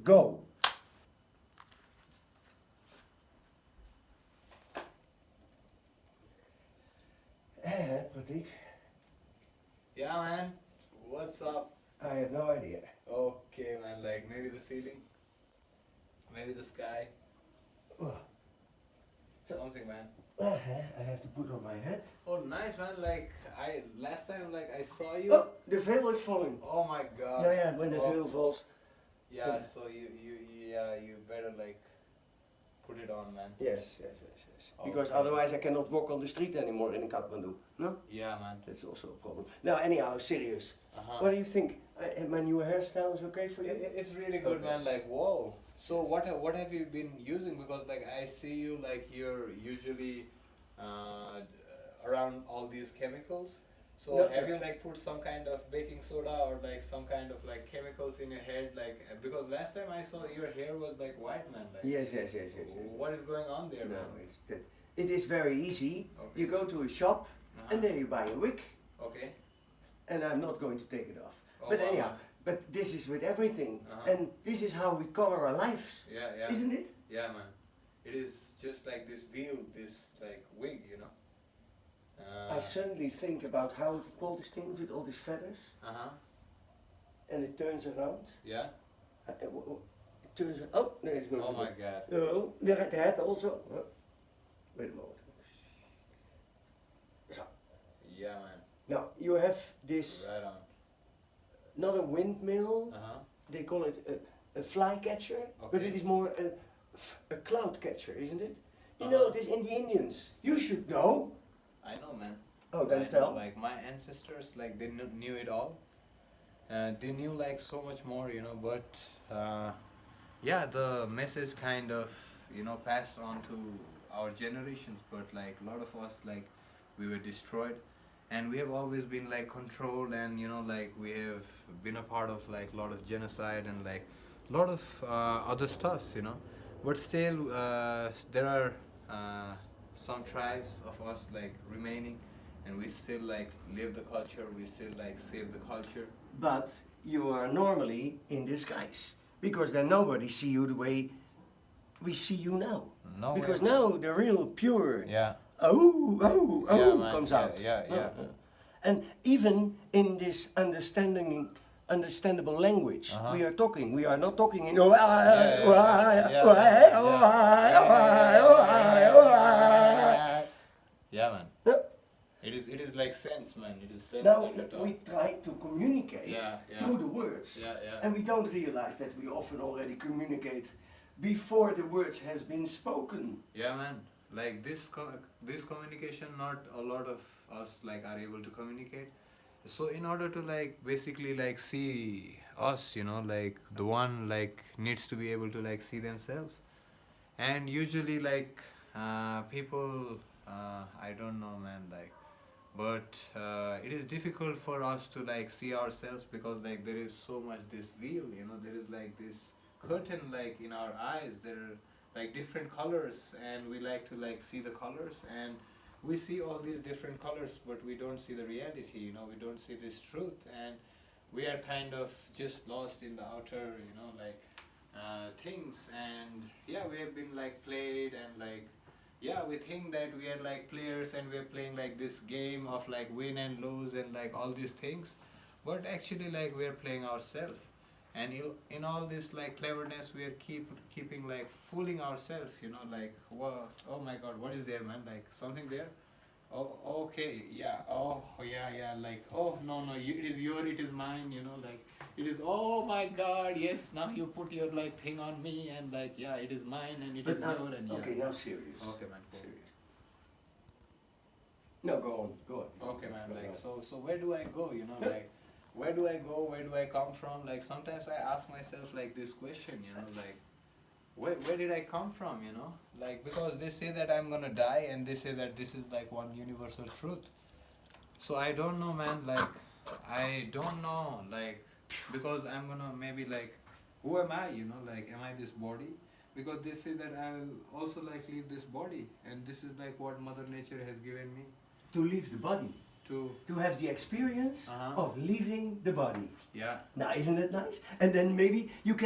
Go. Pratik, Yeah, man. What's up? I have no idea. Okay, man. Like maybe the ceiling, maybe the sky, Oh, something, man. I have to put on my hat. Oh, nice, man. Like I last time, like I saw you. Oh, the veil is falling. Oh my God. Yeah, when the Oh, veil falls. Yeah. So you better like put it on, man. Yes. Because Okay. otherwise I cannot walk on the street anymore in Kathmandu. No? Yeah, man. That's also a problem. Now, anyhow, serious. Uh-huh. What do you think? My new hairstyle is okay for you? It's really good, Okay. man. Like whoa. So what have you been using? Because like I see you like you're usually around all these chemicals. So No. have you like put some kind of baking soda or like some kind of like chemicals in your head? Like because last time I saw your hair was like white, man. Like Yes. what is going on there, No, man? it's that. It is very easy. Okay. You go to a shop Uh-huh. and then you buy a wig, Okay. and I'm not going to take it off. Oh, But wow, anyhow, man. but this is with everything, Uh-huh. and this is how we color our lives, Yeah. isn't it? Yeah, man. It is just like this veil, this like wig, you know. I suddenly think about how to call this thing with all these feathers, Uh-huh. and it turns around. Yeah. It turns. Oh, there it goes. Oh my again. God. Oh, the hat also. Oh, wait a moment. So Yeah, man. now you have this, Right on. not a windmill. Uh-huh. They call it a fly catcher, but Okay. it is more a cloud catcher, isn't it? You know Uh-huh. this in the Indians. You should know. I know, man. Oh, then I tell. know, like my ancestors, like they knew it all. They knew like so much more, you know. But yeah, the message kind of passed on to our generations. But like a lot of us, like we were destroyed, and we have always been like controlled, and like we have been a part of like a lot of genocide and like a lot of other stuffs, you know. But still, there are some tribes of us like remaining, and we still like live the culture. We still like save the culture. But you are normally in disguise because then nobody see you the way we see you now. No, Because now the real pure Yeah. oh man. comes Yeah, out. yeah. And even in this understandable language Uh-huh. we are talking, we are not talking in Yeah, man. No. It is like sense, man. It is sense Now that you talk. we try to communicate Yeah. through the words, Yeah. and we don't realize that we often already communicate before the words has been spoken. Yeah, man. Like this communication, not a lot of us like are able to communicate. So in order to like basically like see us, like the one like needs to be able to like see themselves. And usually like people, I don't know, man, like, but it is difficult for us to like see ourselves because like there is so much this veil, there is like this curtain like in our eyes. There are like different colors, and we like to like see the colors, and we see all these different colors, but we don't see the reality, we don't see this truth, and we are kind of just lost in the outer, like things. And yeah, we have been like played, and like yeah, we think that we are like players and we're playing like this game of like win and lose and like all these things, but actually like we're playing ourselves. And in all this like cleverness, we are keeping like fooling ourselves, like what? Oh my God, what is there, man? Like something there? Oh, okay, yeah. Oh, yeah. Like, oh no, it is your, it is mine. Like it is. Oh my God, yes. Now you put your like thing on me, and like yeah, it is mine and it But is now, your, and yeah. okay, now serious. Okay, man. Cool. Serious. No, go on. Okay, man. Go Like on. so where do I go? Like where do I go? Where do I come from? Like sometimes I ask myself like this question. Like where did I come from? Like because they say that I'm gonna die, and they say that this is like one universal truth. So I don't know, man. Like I don't know. Like because I'm gonna maybe like who am I? Like am I this body? Because they say that I'll also like leave this body, and this is like what Mother Nature has given me. To leave the body. to have the experience of leaving the body. Yeah. Now, isn't it nice? And then maybe you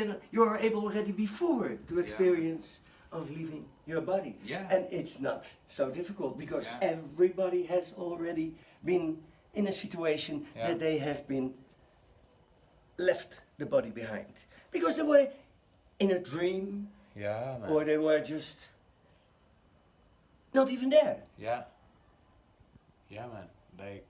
are able already before to experience of leaving your body. Yeah. And it's not so difficult because Yeah. everybody has already been in a situation that they have been left the body behind. Because they were in a dream Yeah, man. or they were just not even there. Yeah. Yeah, man. Like,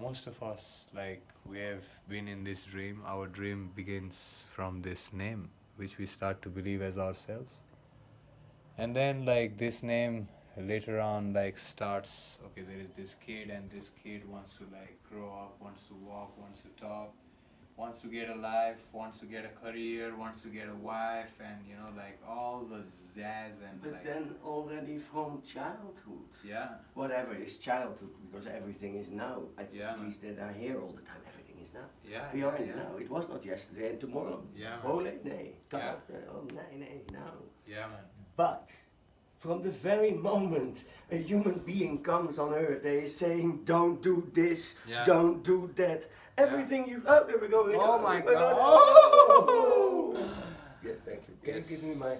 most of us, like, we have been in this dream. Our dream begins from this name, which we start to believe as ourselves. And then, like, this name later on, like, starts, okay, there is this kid, and this kid wants to, like, grow up, wants to walk, wants to talk, wants to get a life, wants to get a career, wants to get a wife, and, you know, like, all the jazz and, But like, then already from childhood. yeah. Whatever is childhood, because everything is now. At Yeah, least that I hear all the time, everything is now. Yeah, We yeah, are in yeah. now. It was not yesterday and tomorrow. Yeah, man. Hole, nee. Yeah. Oh, nee, now. Yeah, man. But from the very moment a human being comes on earth, they is saying, don't do this, Yeah. don't do that. Everything you. Oh, there we go. Oh my God. Oh! Yes, thank you. Can you give me my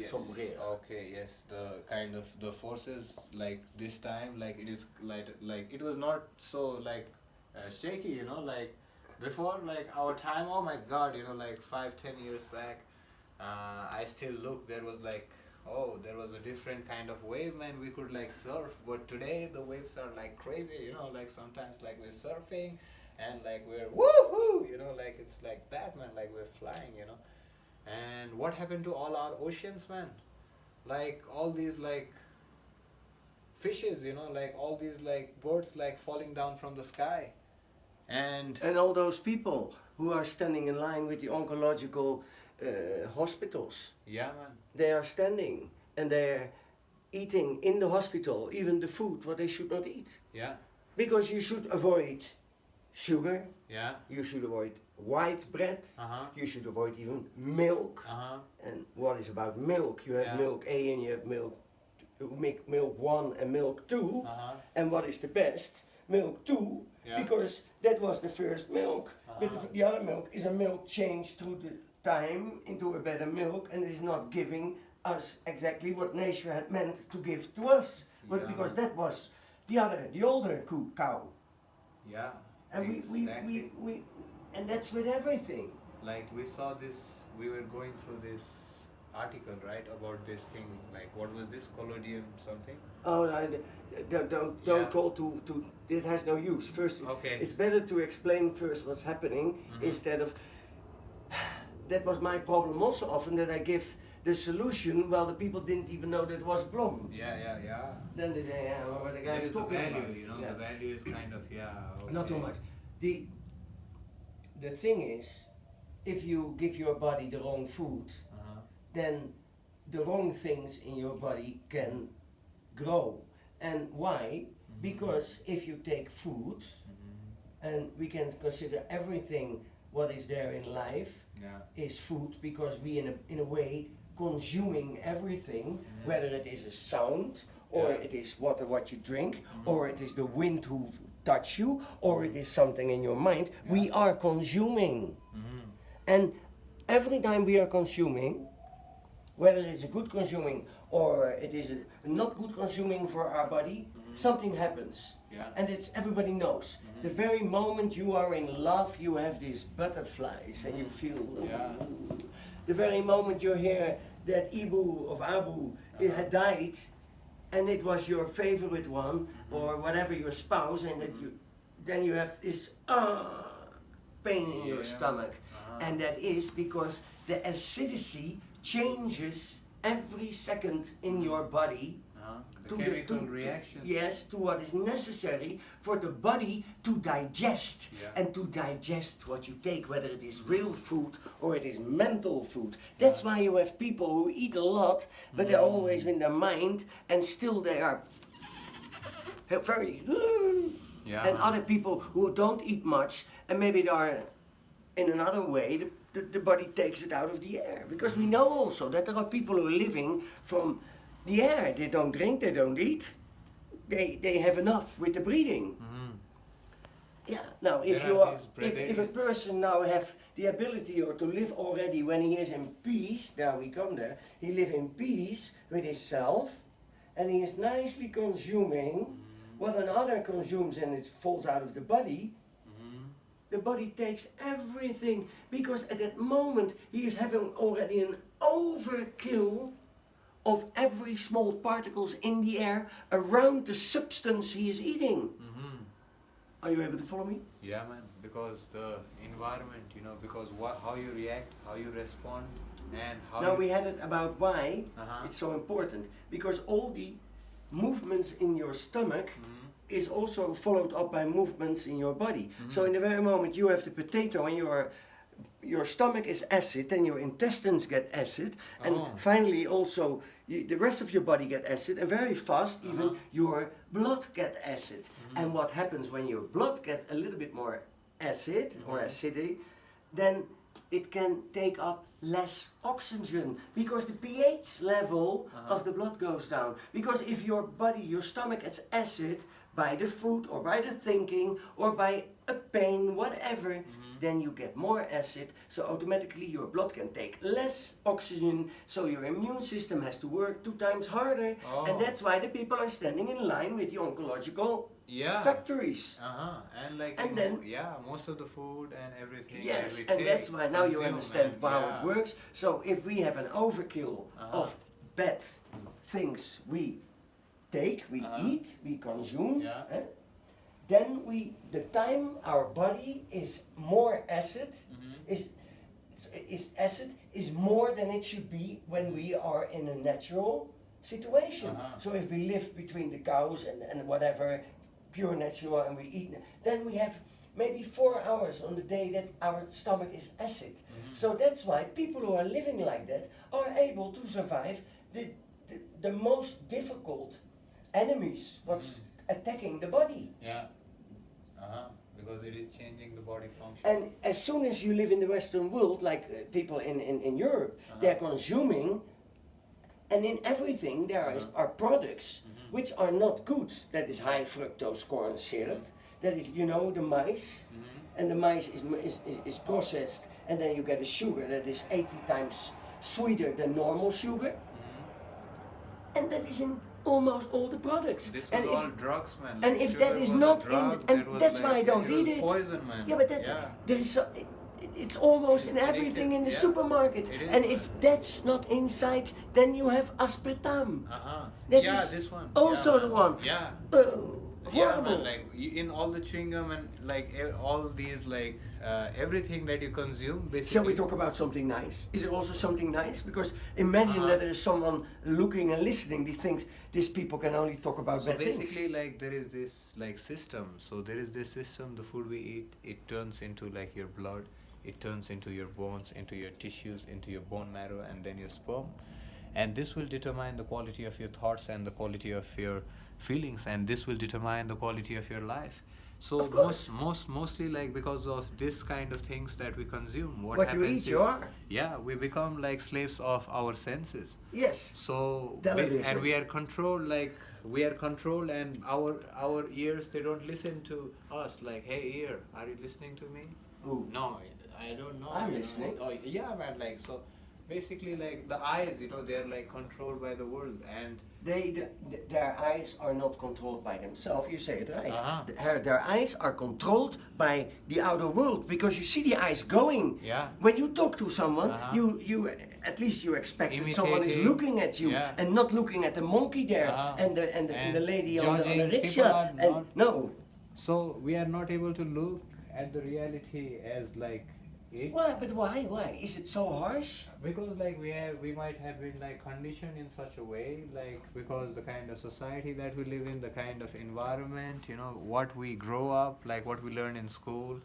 sombrero? Okay, yes. The kind of the forces like this time, like it is like it was not so like shaky, you know, like before, like our time. Oh my God, you know, like 5-10 years back, I still look. There was like, oh, there was a different kind of wave, man. We could like surf, but today the waves are like crazy, you know. Like sometimes like we're surfing, and like we're woohoo, you know, like it's like that, man. Like we're flying, you know. And what happened to all our oceans, man? Like all these like fishes, you know, like all these like birds like falling down from the sky. And all those people who are standing in line with the oncological hospitals, yeah, man. they are standing and they're eating in the hospital even the food what they should not eat. Yeah, Because you should avoid sugar, yeah. you should avoid white bread, Uh-huh. you should avoid even milk. Uh-huh. And what is about milk? You have Yeah. milk A and you have milk 1 and milk 2. Uh-huh. And what is the best? Milk 2, Yeah. because that was the first milk. But Uh-huh. the other milk is a milk changed through the time into a better milk and is not giving us exactly what nature had meant to give to us. But Yeah. because that was the older cow. Yeah. And exactly. we and that's with everything. Like we saw this, we were going through this article, right, about this thing, like what was this, collodium something? Oh, don't Yeah. call to it has no use. First, Okay. it's better to explain first what's happening instead of. That was my problem also often, that I give the solution while the people didn't even know that it was a problem. Yeah. Then they say, yeah, well, what the guy There is is the talking value, about. you know, Yeah. the value is kind of, okay. Not too much. The thing is, if you give your body the wrong food, Uh-huh. then the wrong things in your body can grow. And why? Because if you take food, and we can consider everything what is there in life Yeah. is food, because we in a way consuming everything, whether it is a sound or Yeah. it is water what you drink, or it is the wind who touch you, or it is something in your mind, we are consuming. And every time we are consuming, whether it's a good consuming or it is a not good consuming for our body, something happens. Yeah. And it's everybody knows. The very moment you are in love, you have these butterflies and you feel. Yeah. The very moment you hear that Ibu of Abu had died, and it was your favorite one or whatever your spouse, and that then you have this pain in your Yeah. stomach, and that is because the acidity changes every second in your body. The chemical reaction. Yes, to what is necessary for the body to digest. Yeah. And to digest what you take, whether it is real food or it is mental food. That's why you have people who eat a lot, but they're always in their mind, and still they are very. Yeah. And other people who don't eat much, and maybe they are in another way, the body takes it out of the air. Because we know also that there are people who are living from the air. They don't drink, they don't eat. they have enough with the breathing. Yeah. Now, if There you are are, these if a breatharians. person now have the ability or to live already when he is in peace, there we come there. He live in peace with himself, and he is nicely consuming what another consumes, and it falls out of the body. The body takes everything because at that moment he is having already an overkill of every small particles in the air around the substance he is eating. Are you able to follow me? Yeah, man. Because the environment, you know, because how you react, how you respond, and how. Now you, we had it about why Uh-huh. it's so important because all the movements in your stomach is also followed up by movements in your body. So in the very moment you have the potato and your stomach is acid and your intestines get acid and Oh. finally also the rest of your body get acid and very fast even Uh-huh. your blood get acid. And what happens when your blood gets a little bit more acid or acidic, then it can take up less oxygen because the pH level of the blood goes down. Because if your body, your stomach gets acid by the food or by the thinking or by a pain, whatever, then you get more acid. So automatically your blood can take less oxygen. So your immune system has to work 2 times harder. Oh. And that's why the people are standing in line with the oncological Yeah. factories. And like And you then- know, yeah, most of the food and everything. Yes, that we and take, that's why now you consume, understand and how yeah. it works. So if we have an overkill of bad things we take, we eat, we consume, Yeah. then the time our body is more acid, is acid is more than it should be when we are in a natural situation. So if we live between the cows and whatever, pure natural, and we eat, then we have maybe 4 hours on the day that our stomach is acid. So that's why people who are living like that are able to survive the most difficult enemies, what's attacking the body. Yeah. Because it is changing the body function. And as soon as you live in the Western world, like people in Europe, they're consuming, and in everything there are products which are not good. That is high fructose corn syrup. That is, you know, the mice, and the mice is processed, and then you get a sugar that is 80 times sweeter than normal sugar, and that is in almost all the products. This was and all if, drugs, man. and Like if that sugar is was a not drug, in, and that was that's like, why I don't it was eat it. poison, man. Yeah, but that's there is it's almost in It's everything addictive, in the yeah. supermarket. It is, And man. if that's not inside, then you have aspartame. That Yeah, is this one. also yeah, the man. one. Yeah. Yeah, Horrible. man, like in all the chewing gum and like all these like everything that you consume basically. Shall we talk about something nice? Is it also something nice? Because imagine that there is someone looking and listening. They think these people can only talk about So bad things. basically, like there is this like system. So there is this system. The food we eat, it turns into like your blood. It turns into your bones, into your tissues, into your bone marrow, and then your sperm. And this will determine the quality of your thoughts and the quality of your feelings, and this will determine the quality of your life. So Of course. mostly like because of this kind of things that we consume, what What you happens eat, you is, are. yeah, we become like slaves of our senses. Yes. So Television. and we are controlled, like we are controlled, and our ears, they don't listen to us. Like, hey ear, are you listening to me? Ooh. No, I don't know. I'm you know. listening. Oh yeah, man. Like so, basically like the eyes, you know, they're like controlled by the world, and Their eyes are not controlled by themselves. You say it right. Uh-huh. Their eyes are controlled by the outer world because you see the eyes going. Yeah. When you talk to someone, Uh-huh. you at least you expect that someone is Imitating. looking at you Yeah. and not looking at the monkey there Uh-huh. and the lady on the judging. rickshaw. People are And not- no. so we are not able to look at the reality as like it. Why? But why? Why is it so harsh? Because like we might have been like conditioned in such a way, like because the kind of society that we live in, the kind of environment, you know, what we grow up, like what we learn in school,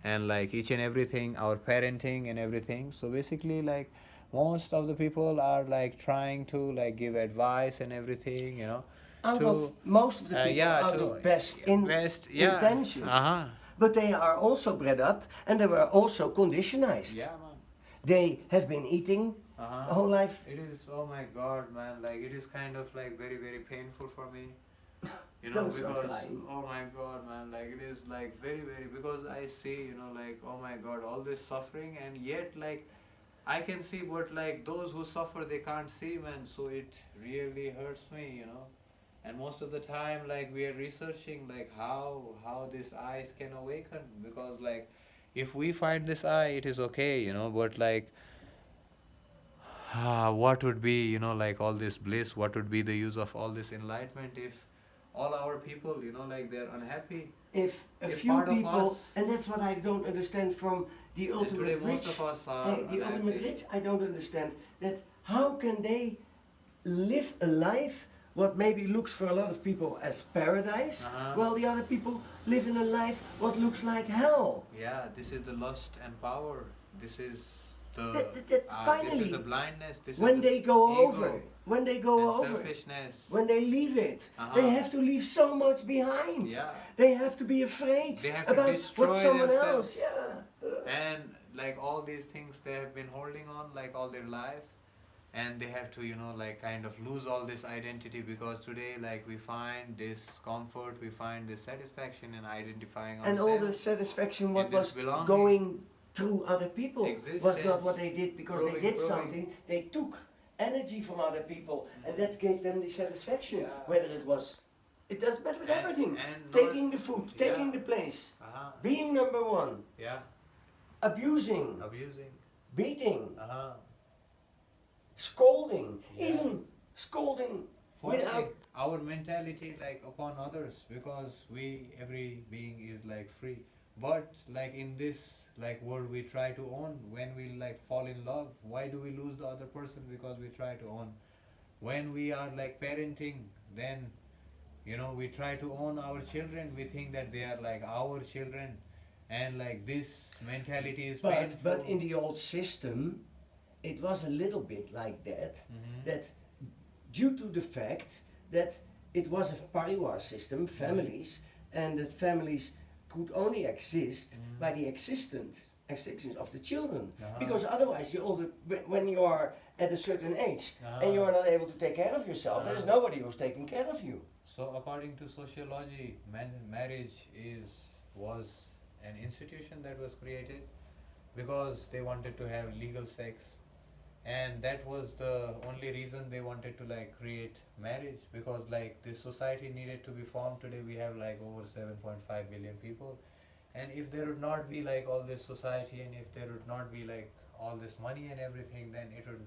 and like each and everything, our parenting and everything. So basically like most of the people are like trying to like give advice and everything, you know, Out to of most of the people, yeah, out to of best yeah, intention. uh-huh. But they are also bred up and they were also conditionized. Yeah, man. They have been eating Uh-huh. the whole life. It is, oh my god, man, like it is kind of like very, very painful for me. You know, Those not because kind. oh my god, man, like it is like very, very, because I see, you know, like oh my god, all this suffering, and yet like I can see, but like those who suffer, they can't see, man. So it really hurts me, you know. And most of the time, like we are researching, like how this eyes can awaken, because like if we find this eye, it is okay, you know. But like, what would be, you know, like all this bliss? What would be the use of all this enlightenment if all our people, you know, like they're unhappy? If a If few part of people, us, and that's what I don't understand from the and today ultimate most rich. of us are Hey, the ultimate unhappy. rich, I don't understand that. How can they live a life what maybe looks for a lot of people as paradise, Uh-huh. while the other people live in a life what looks like hell? Yeah, this is the lust and power. This is the That this is the finally, blindness. This is when the they go over, ego when they go and over, selfishness. when they leave it, they Uh-huh. have to leave so much behind. Yeah, They have to be afraid they have to about what destroy someone themselves. else. Yeah. And like all these things they have been holding on like all their life, and they have to, you know, like kind of lose all this identity, because today like we find this comfort, we find this satisfaction in identifying And all the ourselves satisfaction in what this was belonging. going through other people was Existence. not what they did because they did Proving. something. They took energy from other people, and that gave them the satisfaction. Yeah. Whether it was, it does matter with everything. and Taking the food, taking Yeah. the place, Uh-huh. being number one, Yeah, abusing, abusing. beating, Uh-huh. scolding, Yeah. even scolding Forcing without. our mentality like upon others, because we, every being is like free, but like in this like world we try to own. When we like fall in love, why do we lose the other person? Because we try to own. When we are like parenting, then, you know, we try to own our children, we think that they are like our children, and like this mentality is painful. But in the old system, it was a little bit like that. Mhm. That due to the fact that it was a pariwar system, families, and that families could only exist by the existence of the children. Uh-huh. Because otherwise, when you are at a certain age and you are not able to take care of yourself, there is nobody who's taking care of you. So according to sociology, marriage was an institution that was created because they wanted to have legal sex, and that was the only reason they wanted to like create marriage, because like this society needed to be formed. Today we have like over 7.5 billion people, and if there would not be like all this society, and if there would not be like all this money and everything, then it would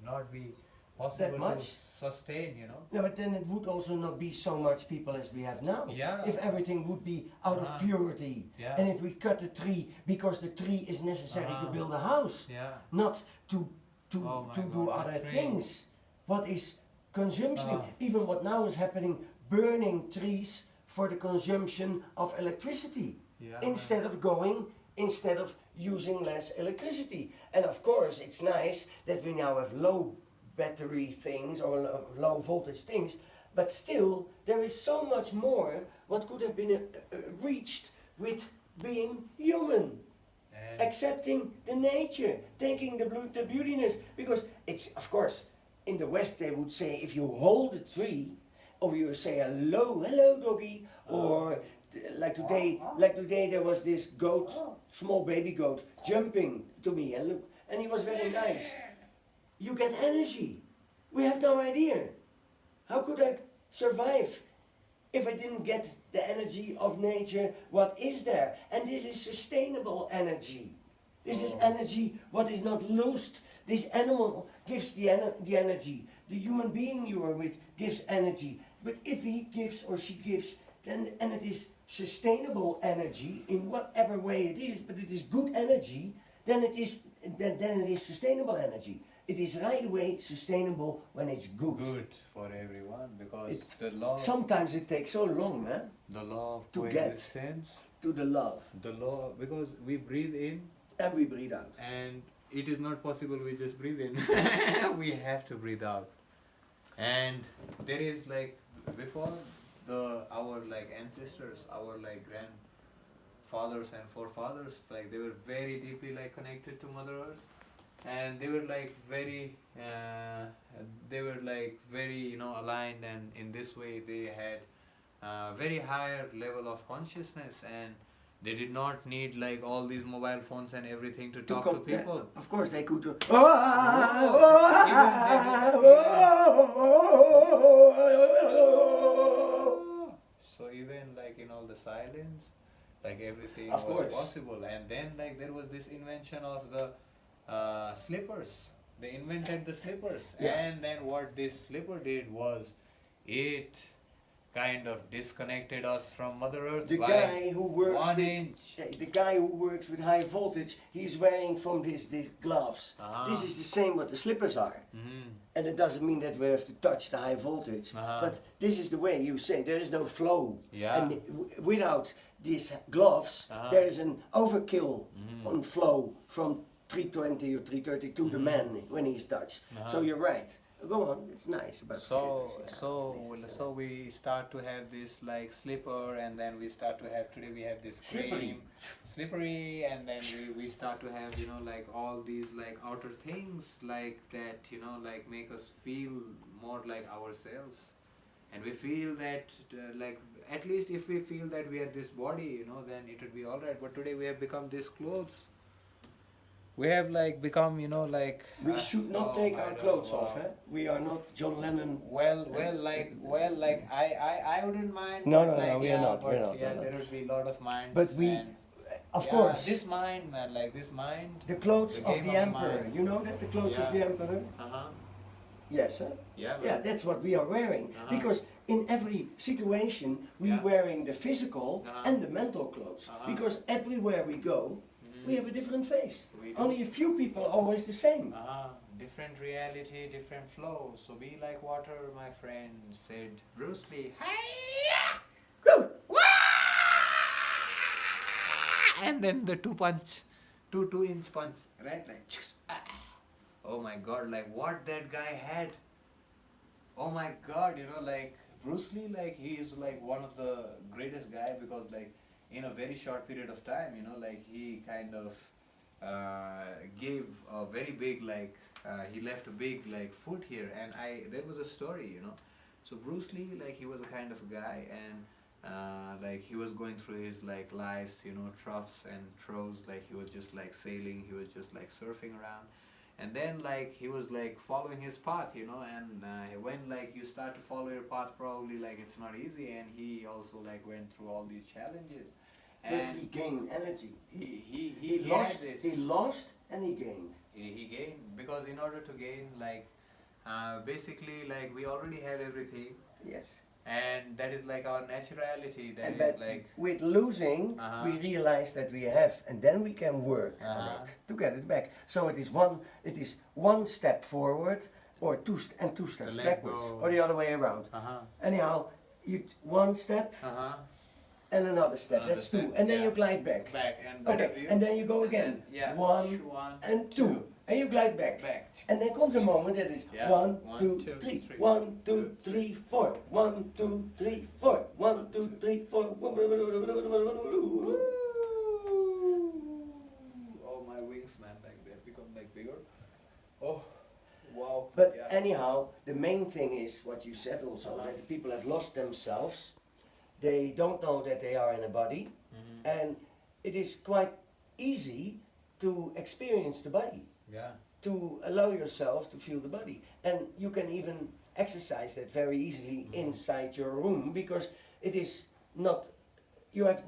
not be possible to much? sustain, you know. No, but then it would also not be so much people as we have now. Yeah. If everything would be out of purity, Yeah. and if we cut the tree because the tree is necessary to build a house, Yeah. not to Oh my to do God, other that tree. things. What is consumption? Ah. Even what now is happening, burning trees for the consumption of electricity Yeah. instead of using less electricity. And of course, it's nice that we now have low battery things or low voltage things, but still there is so much more what could have been reached with being human, And accepting the nature, taking the beautiness, because it's, of course, in the West they would say if you hold a tree or you say hello doggy, or like today there was this goat, small baby goat, jumping to me and look, and he was very nice. You get energy. We have no idea. How could I survive if I didn't get the energy of nature? What is there? And this is sustainable energy. This is energy what is not lost. This animal gives the energy. The human being you are with gives energy. But if he gives or she gives, then, and it is sustainable energy in whatever way it is, but it is good energy, then it is sustainable energy. It is right away sustainable when it's good. good for everyone, because It- the law Sometimes it takes so long, man, the law of to get- coexistence, to the love. the law, because we breathe in And we breathe out. and it is not possible we just breathe in. We have to breathe out. And there is like before our like ancestors, our like grandfathers and forefathers, like they were very deeply like connected to Mother Earth, and they were like very you know, aligned, and in this way they had very higher level of consciousness, and they did not need like all these mobile phones and everything to talk to people. Of course, they could. So even like in all the silence, like everything Of was course. possible. And then like there was this invention of the slippers. They invented the slippers, Yeah. and then what this slipper did was it kind of disconnected us from Mother Earth The by guy who works 1 with inch. the guy who works with high voltage, he's wearing from these gloves. Ah. This is the same what the slippers are. Mhm. And it doesn't mean that we have to touch the high voltage, but this is the way you say there is no flow. Yeah. And without these gloves, there is an overkill on flow from 320 or 330 to the man when he's touched. So you're right. Go on, it's nice about So slippers, yeah. so This is, so we start to have this like slipper, and then we start to have today we have this Slippery. cream, slippery, and then we start to have like all these like outer things like that like make us feel more like ourselves, and we feel that like at least if we feel that we are this body then it would be all right. But today we have become these clothes. We have like become like we should not take our clothes off, eh? We are not John Lennon. well, I wouldn't mind. No, but, no, no, like, we are yeah, not, but, we're not, Yeah, we're not. there would be a lot of minds. But we, and, of yeah, course, this mind, man, like this mind. the clothes the of game the of the emperor. mind. You know that the clothes of Yeah. the emperor? Uh-huh. Yes, huh? Yeah. Yeah, that's what we are wearing. Uh-huh. Because in every situation, we Yeah. wearing the physical Uh-huh. and the mental clothes. Uh-huh. Because everywhere we go, we have a different face. We do. Only a few people are always the same. Different reality, different flow. So be like water, my friend, said Bruce Lee. Woo! And then the two-inch punch, right? Like, oh my God, like what that guy had. Oh my God, like Bruce Lee, like he is like one of the greatest guy because like in a very short period of time, like he kind of gave a very big like he left a big like foot here, and there was a story. So Bruce Lee, like he was a kind of guy, and like he was going through his like lives, troughs and troughs, like he was just like sailing, he was just like surfing around, and then like he was like following his path, and when like you start to follow your path, probably like it's not easy, and he also like went through all these challenges, But and he gained energy. he lost, had this. he lost and he gained. He gained because in order to gain like basically like we already have everything, Yes. and that is like our naturality. That And is but like with losing, we realize that we have, and then we can work on it to get it back. So it is one step forward, or two steps let backwards, go. or the other way around. Anyhow, one step and another step. Another That's step, two, and then yeah. you glide back. and Okay, and then you go again. then, yeah, One one and two, and you glide back. And there comes a moment that is Yeah. 1, One, 2, two, 3, three. 1, 2, 3, 4, 1, 2, 3, 4, 1, 2, 3, 4. Oh, my wings, man, like they have become like bigger. Oh, wow. But yeah. anyhow, the main thing is what you said also, that the people have lost themselves. They don't know that they are in a body, and it is quite easy to experience the body, Yeah. to allow yourself to feel the body. And you can even exercise that very easily inside your room, because it is not, you have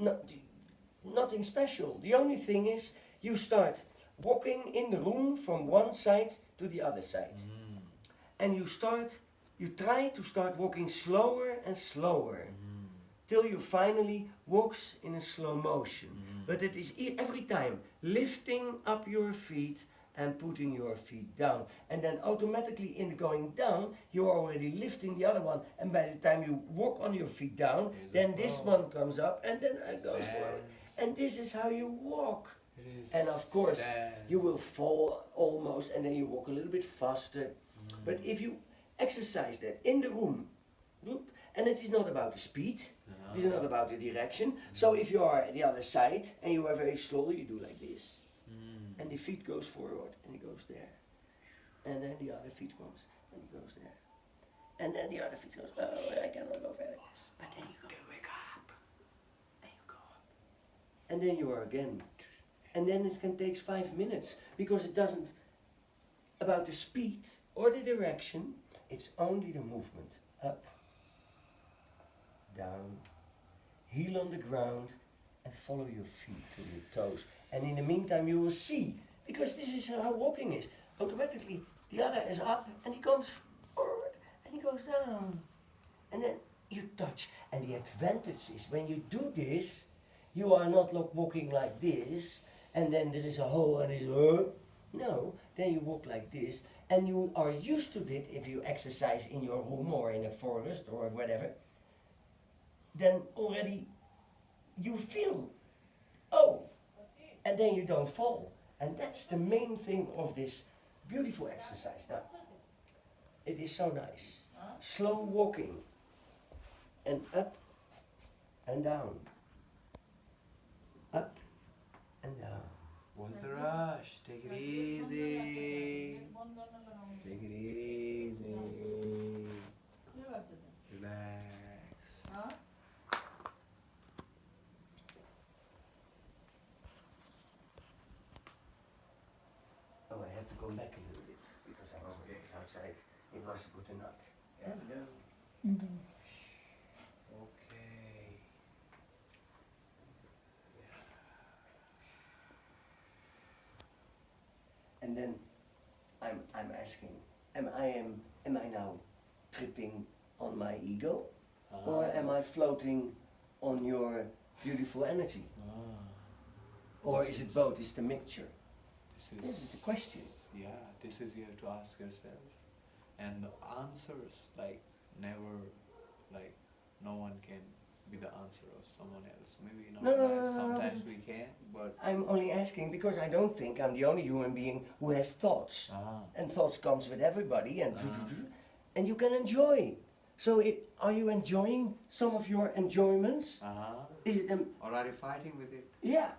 nothing special. The only thing is you start walking in the room from one side to the other side. And you try to start walking slower and slower till you finally walks in a slow motion. But it is every time lifting up your feet and putting your feet down. And then automatically in the going down, you're already lifting the other one. And by the time you walk on your feet down, then this one comes up and then it goes forward. And this is how you walk. And of course, you will fall almost, and then you walk a little bit faster. But if you exercise that in the room, and it is not about the speed, it is not about the direction. So if you are at the other side and you are very slow, you do like this. And the feet goes forward and it goes there. And then the other feet comes and it goes there. And then the other feet goes, oh, I cannot go further. But then you go, Wake up. and you go up. And then you are again. And then it can take 5 minutes because it doesn't about the speed or the direction, it's only the movement. Up, down, heel on the ground, and follow your feet to your toes. And in the meantime you will see, because this is how walking is, automatically the other is up and he comes forward and he goes down. And then you touch. And the advantage is when you do this, you are not walking like this, and then there is a hole and it's no, then you walk like this, and you are used to it if you exercise in your room or in a forest or whatever. Then already you feel, oh, and then you don't fall. And that's the main thing of this beautiful exercise. Now, it is so nice. Slow walking, and up and down. Up and down. What's the rush? Take it easy. Take it easy. Relax. Oh, I have to go back a little bit because I was outside. It was to put a nut. Hello. Okay. And then I'm asking, am I now tripping on my ego, or am I floating on your beautiful energy, or This is it is- both? Is the mixture? This is This the is question. Yeah, this is you have to ask yourself, and the answers like never, like no one can be the answer of someone else. Maybe not. No, Sometimes but- we can, but I'm only asking because I don't think I'm the only human being who has thoughts, ah, and thoughts comes with everybody, and Ah. and you can enjoy. So, are you enjoying some of your enjoyments? Is it or are you fighting with it? yeah?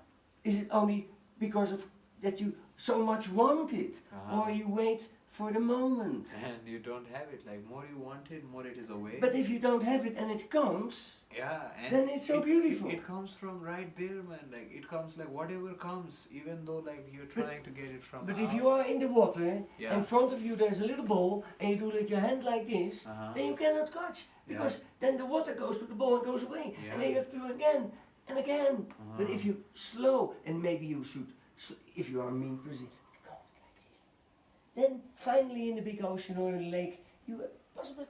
Is it only because of that you so much want it, or you wait for the moment? And you don't have it. Like more you want it, more it is away. But if you don't have it and it comes, Yeah, and then it's so beautiful. It comes from right there, man. Like it comes like whatever comes, even though like you're But- trying to get it from. but out. if you are in the water, Yeah. in front of you there's a little bowl, and you do with your hand like this, then you cannot catch, because then the water goes to the bowl and goes away, and then you have to do again and again. But if you slow, and maybe you should, if you are a mean person, go like this. Then finally in the big ocean or in the lake, you possibly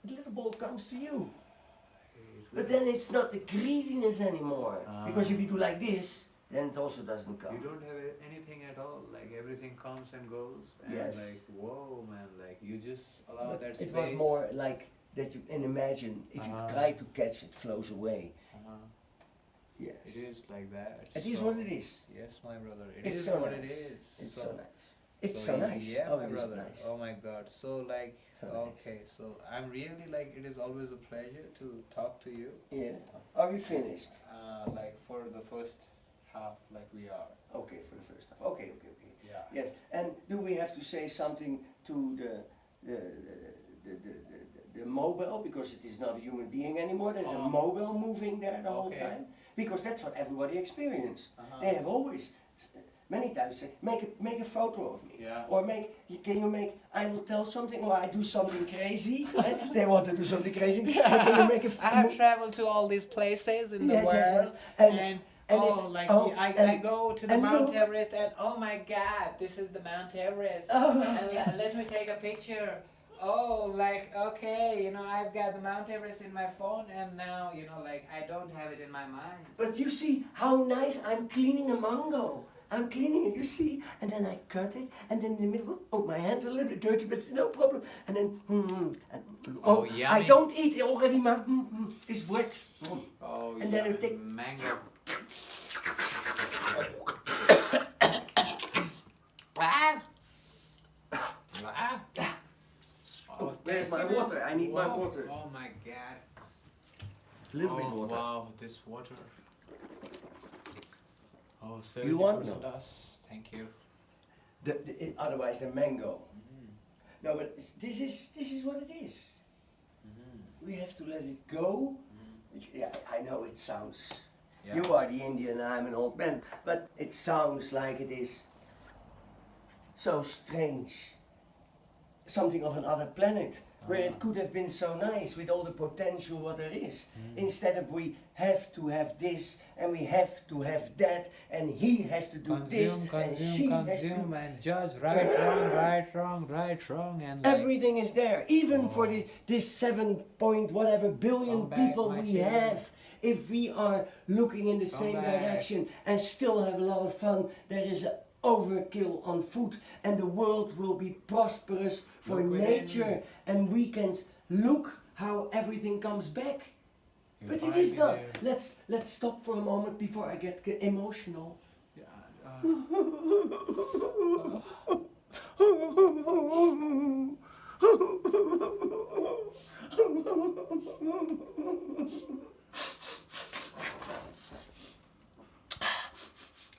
the little ball comes to you. But then it's not the greediness anymore, because if you do like this, then it also doesn't You come. don't have anything at all. Like everything comes and goes, and Yes. like whoa, man. Like you just allow But that it space. was more like that you can imagine if you try to catch it flows away. Yes. It is like that. It is so- what it is. Yes, my brother. It It's is so what nice. it is. It's so nice. It's so nice. Yeah, Oh, my it is brother. nice. Oh my God. So like, So nice. okay. So I'm really like, it is always a pleasure to talk to you. Yeah. Are we finished? Like for the first half, like we are. Okay, for the first time. Okay, okay, okay. Yeah. Yes. And do we have to say something to the mobile, because it is not a human being anymore? There's a mobile moving there the whole Okay. time, because that's what everybody experiences. Uh-huh. They have always many times say, make a photo of me. Yeah. Or can you make, I will tell something, or I do something crazy. They want to do something crazy. But can you make a I have traveled to all these places in the Yes, world, yes, yes. and and oh, it- like oh, I and- go to the and Mount look. Everest, and oh my God, this is the Mount Everest, Oh, and yes. let me take a picture. Oh, like okay, you know, I've got the Mount Everest in my phone, and now you know, like I don't have it in my mind. But you see how nice I'm cleaning a mango. I'm cleaning it, you see, and then I cut it, and then in the middle, oh, my hands are a little bit dirty, but it's no problem. And then, and, Oh, I yummy. don't eat it already, my it's wet. Oh, And then yeah, you take- mango. Ah! Ah! Oh, Where's my tasty. water? I need my Whoa. water. Oh my God. A little bit Oh, water. wow, this water. Oh, You want 70% no? us. Thank you. Otherwise the mango. No, but this is what it is. we have to let it go. Yeah, I know it sounds. Yeah. You are the Indian, I'm an old man, but it sounds like it is so strange. Something of another planet, where it could have been so nice with all the potential what there is. Instead of we have to have this and we have to have that and he has to do this and she has to. And judge right, wrong, and like, Everything is there, even for this 7 point whatever billion Come back, people my we children. have. If we are looking in the Come same back. direction and still have a lot of fun, there is an overkill on food and the world will be prosperous for Look within. nature and we can look how everything comes back. you'll But it find is me not. there. Let's stop for a moment before I get emotional. Yeah,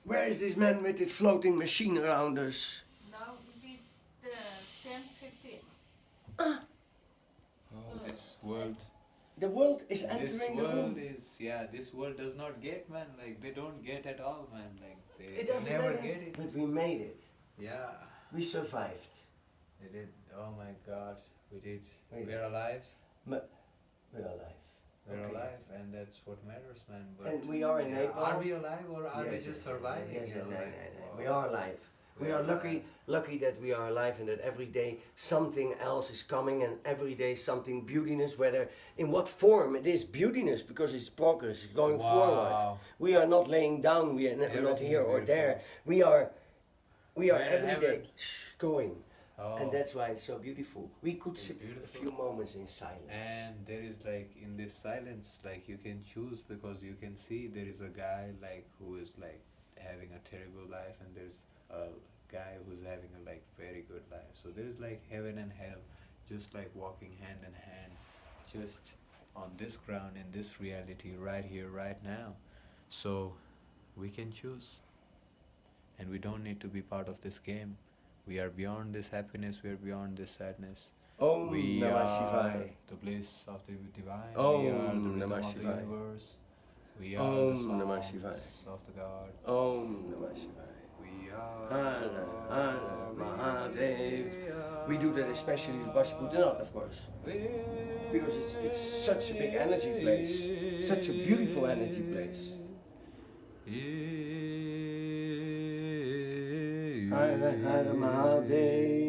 Where is this man with this floating machine around us? Now it is 10:15. oh, this world. The world is This entering the world room. is, yeah, this world does not get, man. Like, they don't get at all, man. Like, It they doesn't never matter. get it. But we made it. Yeah, We survived. they did. Oh my god, we did. We We're alive. We're alive. We're Okay. alive, and that's what matters, man. But And we are in yeah, Nepal. are we alive or are we Yes, just yes, surviving? yes, you know, no, like, no. We wow. are alive. We We are are lucky that we are alive and that every day something else is coming and every day something beautiness, whether in what form it is beautiness because it's progress, it's going forward. Wow. We are not laying down, we are not Everything here or beautiful. there. We are We're in every day heaven. going. Oh. And that's why it's so beautiful. We could It's sit beautiful. a few moments in silence. And there is like in this silence, like you can choose because you can see there is a guy like who is like having a terrible life, and there's a guy who's having a like very good life. So there is like heaven and hell, just like walking hand in hand, just on this ground in this reality right here, right now. So we can choose, and we don't need to be part of this game. We are beyond this happiness. We are beyond this sadness. Om We Namah are Shivaya. the bliss of the divine. Om We are the Namah rhythm of the Shivaya. universe. We are Om the Namah songs Shivaya. of the God. Om Namah Shivaya. We are. Hara Hara Mahadev. We do that especially with Bashikutanath, of course. Because it's such a big energy place. Such a beautiful energy place. Hara Hara Mahadev.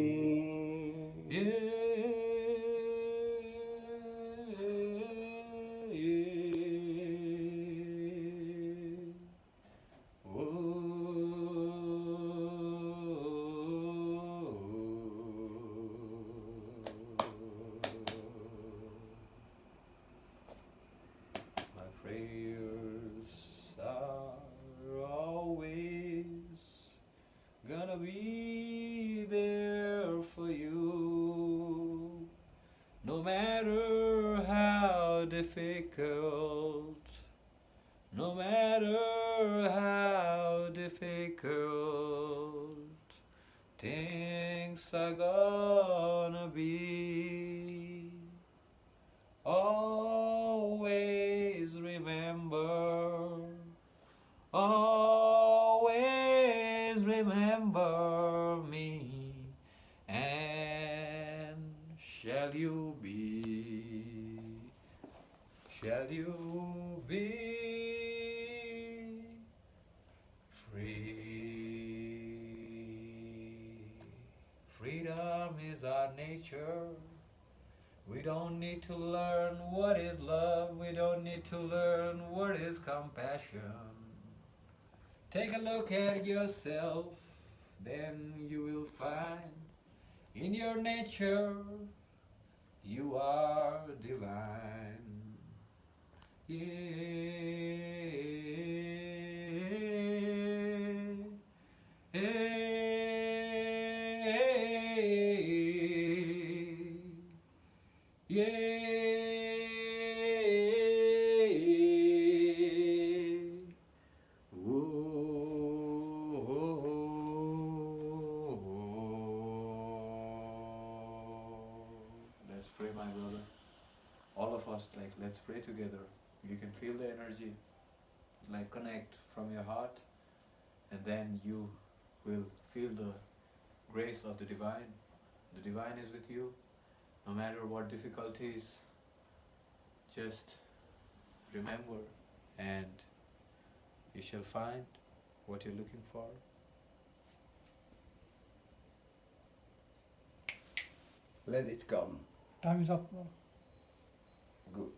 My prayers are always gonna be there for you, no matter how difficult, no matter how difficult things are gonna be. Always remember, always remember me, and shall you be free. Freedom is our nature. We don't need to learn what is love. We don't need to learn what is compassion. Take a look at yourself, then you will find in your nature you are divine. Let's pray, my brother. all of us, like, let's pray together. You can feel the energy, like, connect from your heart, and then you will feel the grace of the divine. The divine is with you, no matter what difficulties. Just remember, and you shall find what you're looking for. Let it come. Time is up. Good.